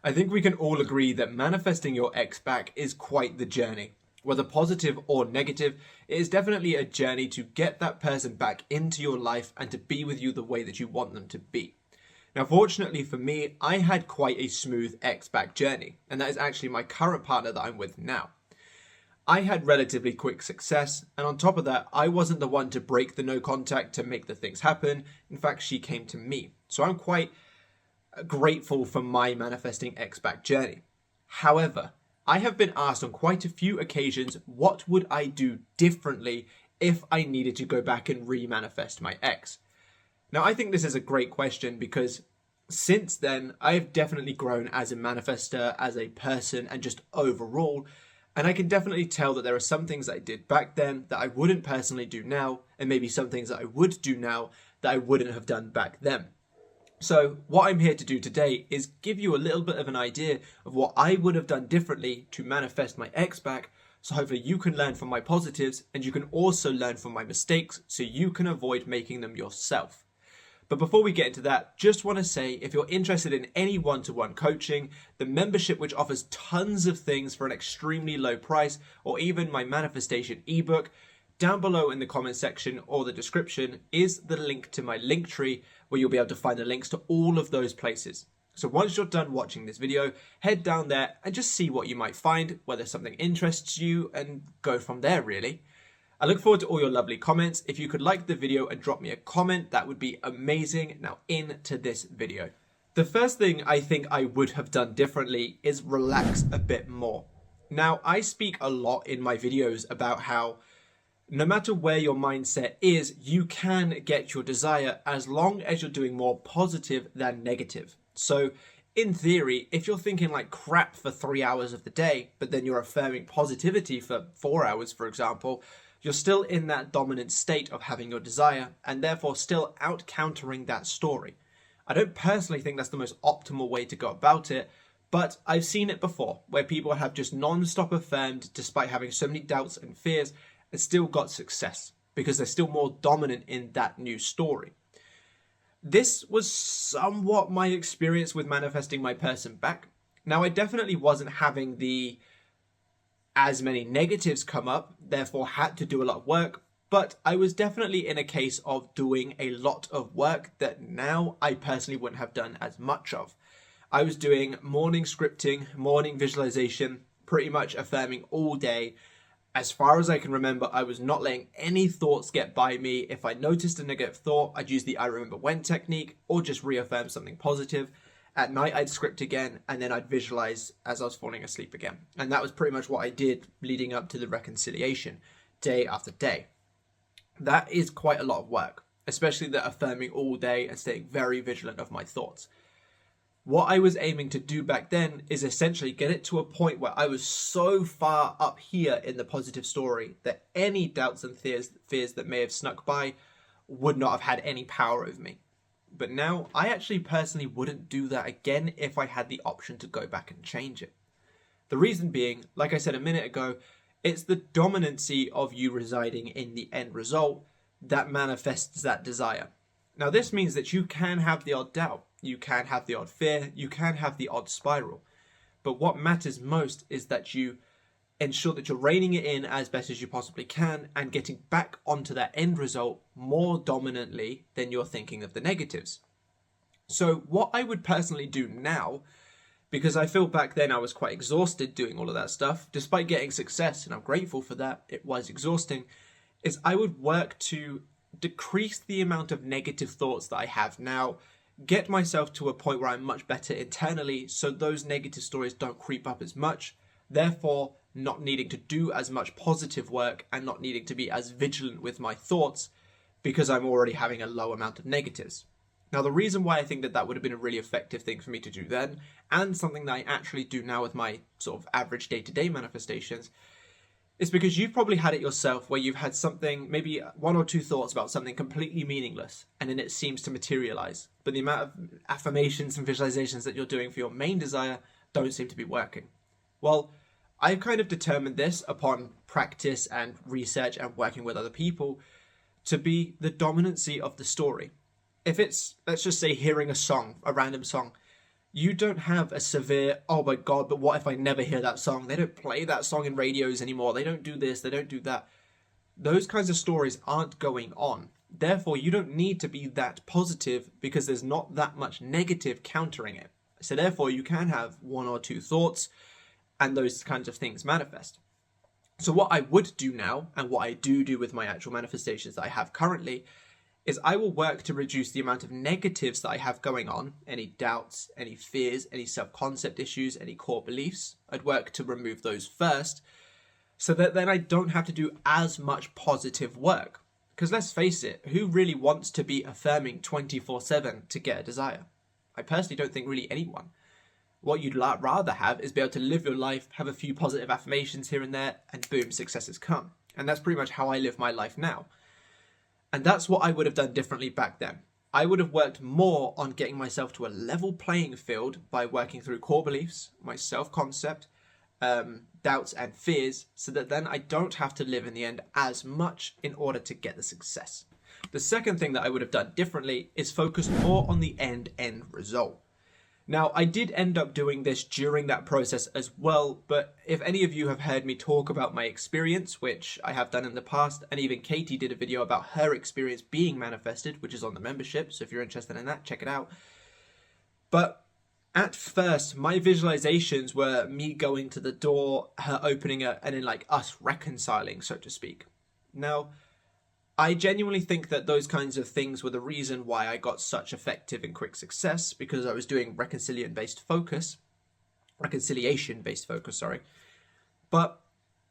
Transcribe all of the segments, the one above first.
I think we can all agree that manifesting your ex back is quite the journey. Whether positive or negative, it is definitely a journey to get that person back into your life and to be with you the way that you want them to be. Now, fortunately for me, I had quite a smooth ex back journey, and that is actually my current partner that I'm with now. I had relatively quick success, and on top of that, I wasn't the one to break the no contact to make the things happen. In fact, she came to me. So I'm quite grateful for my manifesting ex-back journey. However, I have been asked on quite a few occasions what would I do differently if I needed to go back and re-manifest my ex. Now, I think this is a great question because since then, I've definitely grown as a manifester, as a person, and just overall. And I can definitely tell that there are some things that I did back then that I wouldn't personally do now, and maybe some things that I would do now that I wouldn't have done back then. So what I'm here to do today is give you a little bit of an idea of what I would have done differently to manifest my ex back. So hopefully you can learn from my positives and you can also learn from my mistakes so you can avoid making them yourself. But before we get into that, just want to say if you're interested in any one-to-one coaching, the membership which offers tons of things for an extremely low price, or even my manifestation ebook, down below in the comment section or the description is the link to my Linktree where you'll be able to find the links to all of those places. So once you're done watching this video, head down there and just see what you might find, whether something interests you, and go from there really. I look forward to all your lovely comments. If you could like the video and drop me a comment, that would be amazing. Now into this video. The first thing I think I would have done differently is relax a bit more. Now, I speak a lot in my videos about how no matter where your mindset is, you can get your desire as long as you're doing more positive than negative. So in theory, if you're thinking like crap for 3 hours of the day, but then you're affirming positivity for 4 hours, for example, you're still in that dominant state of having your desire and therefore still out countering that story. I don't personally think that's the most optimal way to go about it, but I've seen it before where people have just non-stop affirmed despite having so many doubts and fears and still got success because they're still more dominant in that new story. This was somewhat my experience with manifesting my person back. Now, I definitely wasn't having as many negatives come up, therefore had to do a lot of work, but I was definitely in a case of doing a lot of work that now I personally wouldn't have done as much of. I was doing morning scripting, morning visualization, pretty much affirming all day. As far as I can remember, I was not letting any thoughts get by me. If I noticed a negative thought, I'd use the I remember when technique or just reaffirm something positive. At night, I'd script again, and then I'd visualize as I was falling asleep again. And that was pretty much what I did leading up to the reconciliation, day after day. That is quite a lot of work, especially the affirming all day and staying very vigilant of my thoughts. What I was aiming to do back then is essentially get it to a point where I was so far up here in the positive story that any doubts and fears that may have snuck by would not have had any power over me. But now, I actually personally wouldn't do that again if I had the option to go back and change it. The reason being, like I said a minute ago, it's the dominancy of you residing in the end result that manifests that desire. Now, this means that you can have the odd doubt, you can have the odd fear, you can have the odd spiral. But what matters most is that you ensure that you're reining it in as best as you possibly can and getting back onto that end result more dominantly than you're thinking of the negatives. So what I would personally do now, because I feel back then I was quite exhausted doing all of that stuff, despite getting success, and I'm grateful for that, it was exhausting, is I would work to decrease the amount of negative thoughts that I have now, get myself to a point where I'm much better internally so those negative stories don't creep up as much, therefore not needing to do as much positive work and not needing to be as vigilant with my thoughts because I'm already having a low amount of negatives. Now, the reason why I think that would have been a really effective thing for me to do then, and something that I actually do now with my sort of average day-to-day manifestations, is because you've probably had it yourself where you've had something, maybe one or two thoughts about something completely meaningless, and then it seems to materialize. But the amount of affirmations and visualizations that you're doing for your main desire don't seem to be working. Well, I've kind of determined this upon practice and research and working with other people to be the dominancy of the story. If it's, let's just say, hearing a song, a random song, You don't have a severe, oh my god, but what if I never hear that song? They don't play that song in radios anymore. They don't do this, they don't do that. Those kinds of stories aren't going on. Therefore, you don't need to be that positive because there's not that much negative countering it. So therefore, you can have one or two thoughts and those kinds of things manifest. So what I would do now, and what I do with my actual manifestations that I have currently, is I will work to reduce the amount of negatives that I have going on, any doubts, any fears, any self-concept issues, any core beliefs. I'd work to remove those first, so that then I don't have to do as much positive work. Because let's face it, who really wants to be affirming 24/7 to get a desire? I personally don't think really anyone. What you'd rather have is be able to live your life, have a few positive affirmations here and there, and boom, successes come. And that's pretty much how I live my life now. And that's what I would have done differently back then. I would have worked more on getting myself to a level playing field by working through core beliefs, my self-concept, doubts and fears, so that then I don't have to live in the end as much in order to get the success. The second thing that I would have done differently is focus more on the end result. Now, I did end up doing this during that process as well, but if any of you have heard me talk about my experience, which I have done in the past, and even Katie did a video about her experience being manifested, which is on the membership, so if you're interested in that, check it out. But at first, my visualizations were me going to the door, her opening it, and then like us reconciling, so to speak. Now, I genuinely think that those kinds of things were the reason why I got such effective and quick success, because I was doing reconciliation-based focus. But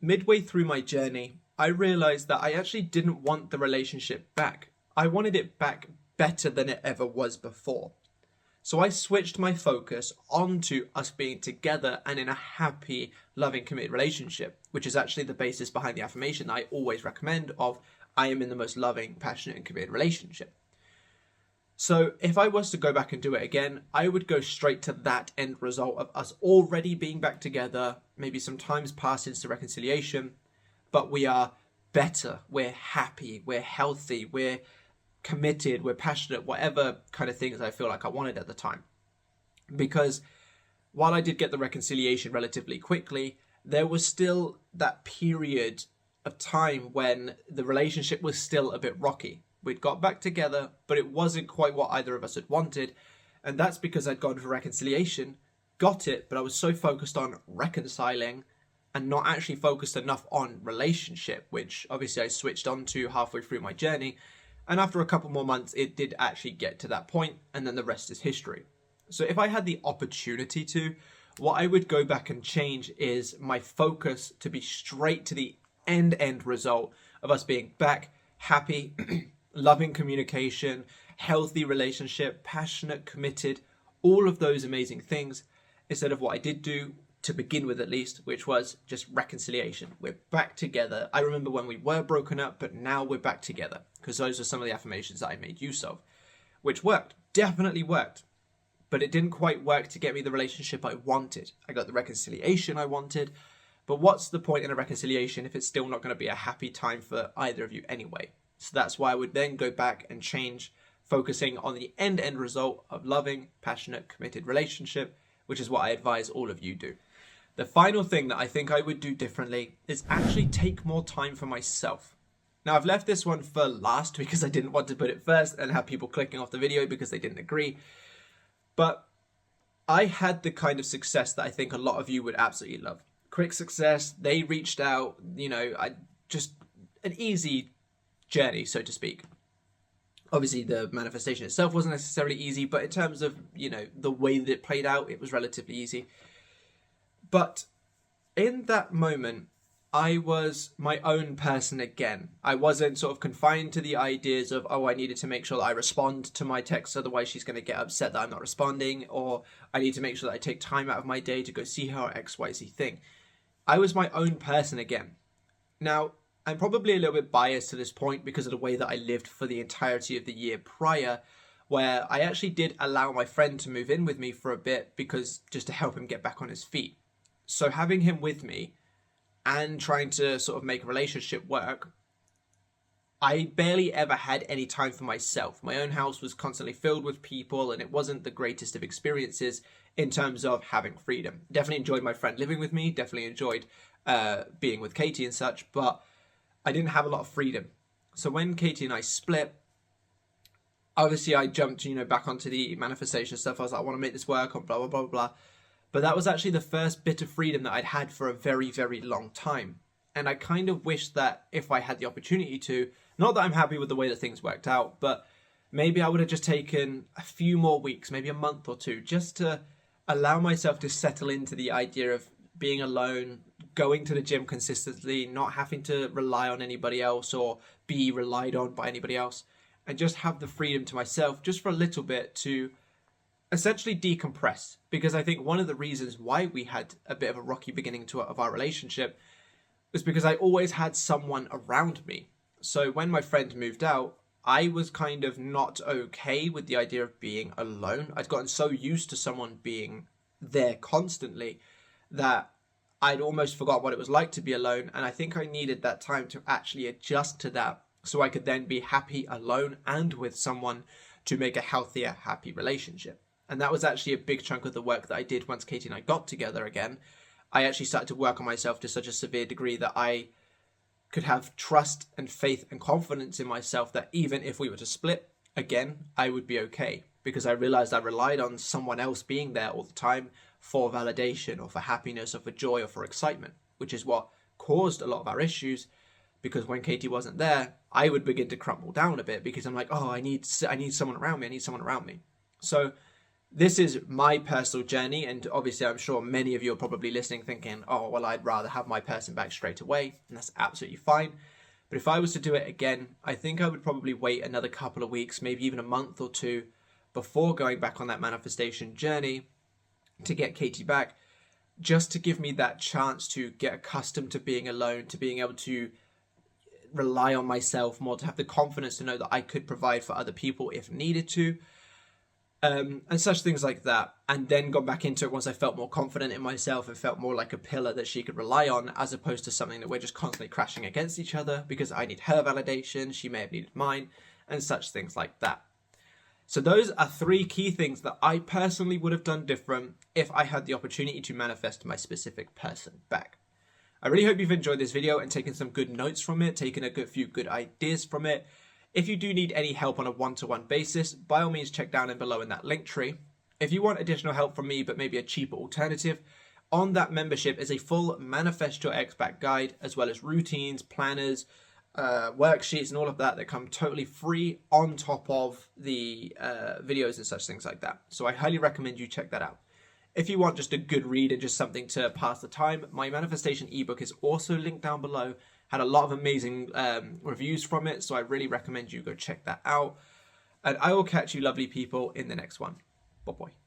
midway through my journey, I realized that I actually didn't want the relationship back. I wanted it back better than it ever was before. So I switched my focus onto us being together and in a happy, loving, committed relationship, which is actually the basis behind the affirmation that I always recommend of I am in the most loving, passionate, and committed relationship. So if I was to go back and do it again, I would go straight to that end result of us already being back together, maybe some time's passed since the reconciliation, but we are better, we're happy, we're healthy, we're committed, we're passionate, whatever kind of things I feel like I wanted at the time. Because while I did get the reconciliation relatively quickly, there was still that period of time when the relationship was still a bit rocky. We'd got back together, but it wasn't quite what either of us had wanted. And that's because I'd gone for reconciliation, got it, but I was so focused on reconciling and not actually focused enough on relationship, which obviously I switched on to halfway through my journey. And after a couple more months, it did actually get to that point, and then the rest is history. So if I had the opportunity to, what I would go back and change is my focus to be straight to the end result of us being back, happy, loving communication, healthy relationship, passionate, committed, all of those amazing things, instead of what I did do to begin with at least, which was just reconciliation. We're back together. I remember when we were broken up, but now we're back together, because those are some of the affirmations that I made use of, which worked, definitely worked, but it didn't quite work to get me the relationship I wanted. I got the reconciliation I wanted, but what's the point in a reconciliation if it's still not going to be a happy time for either of you anyway? So that's why I would then go back and change, focusing on the end result of loving, passionate, committed relationship, which is what I advise all of you do. The final thing that I think I would do differently is actually take more time for myself. Now, I've left this one for last because I didn't want to put it first and have people clicking off the video because they didn't agree. But I had the kind of success that I think a lot of you would absolutely love. Quick success, they reached out, just an easy journey, so to speak. Obviously, the manifestation itself wasn't necessarily easy, but in terms of, the way that it played out, it was relatively easy. But in that moment, I was my own person again. I wasn't sort of confined to the ideas of, I needed to make sure that I respond to my text, otherwise she's going to get upset that I'm not responding, or I need to make sure that I take time out of my day to go see her or XYZ thing. I was my own person again. Now, I'm probably a little bit biased to this point because of the way that I lived for the entirety of the year prior, where I actually did allow my friend to move in with me for a bit because just to help him get back on his feet. So having him with me and trying to sort of make a relationship work, I barely ever had any time for myself. My own house was constantly filled with people, and it wasn't the greatest of experiences in terms of having freedom. Definitely enjoyed my friend living with me, definitely enjoyed being with Katie and such, but I didn't have a lot of freedom. So when Katie and I split, obviously I jumped, back onto the manifestation stuff. I was like, I want to make this work on blah, blah, blah, blah. But that was actually the first bit of freedom that I'd had for a very, very long time. And I kind of wish that if I had the opportunity to, not that I'm happy with the way that things worked out, but maybe I would have just taken a few more weeks, maybe a month or two, just to allow myself to settle into the idea of being alone, going to the gym consistently, not having to rely on anybody else or be relied on by anybody else, and just have the freedom to myself just for a little bit to essentially decompress. Because I think one of the reasons why we had a bit of a rocky beginning of our relationship was because I always had someone around me. So when my friend moved out, I was kind of not okay with the idea of being alone. I'd gotten so used to someone being there constantly that I'd almost forgot what it was like to be alone. And I think I needed that time to actually adjust to that so I could then be happy alone and with someone to make a healthier, happy relationship. And that was actually a big chunk of the work that I did once Katie and I got together again. I actually started to work on myself to such a severe degree that I could have trust and faith and confidence in myself that even if we were to split again, I would be okay. Because I realized I relied on someone else being there all the time for validation or for happiness or for joy or for excitement, which is what caused a lot of our issues. Because when Katie wasn't there, I would begin to crumble down a bit because I'm like, oh, I need someone around me. I need someone around me. So this is my personal journey. And obviously, I'm sure many of you are probably listening thinking, oh, well, I'd rather have my person back straight away. And that's absolutely fine. But if I was to do it again, I think I would probably wait another couple of weeks, maybe even a month or two before going back on that manifestation journey to get Katie back, just to give me that chance to get accustomed to being alone, to being able to rely on myself more, to have the confidence to know that I could provide for other people if needed to, and such things like that. And then got back into it once I felt more confident in myself and felt more like a pillar that she could rely on, as opposed to something that we're just constantly crashing against each other because I need her validation, she may have needed mine, and such things like that. So those are 3 key things that I personally would have done different if I had the opportunity to manifest my specific person back. I really hope you've enjoyed this video and taken some good notes from it, taken a few good ideas from it. If you do need any help on a one-to-one basis, by all means check down and below in that link tree. If you want additional help from me, but maybe a cheaper alternative, on that membership is a full Manifest Your X-Pac guide, as well as routines, planners, worksheets, and all of that come totally free on top of the videos and such things like that. So I highly recommend you check that out. If you want just a good read and just something to pass the time, my manifestation ebook is also linked down below. Had a lot of amazing reviews from it, so I really recommend you go check that out. And I will catch you lovely people in the next one. Bye-bye.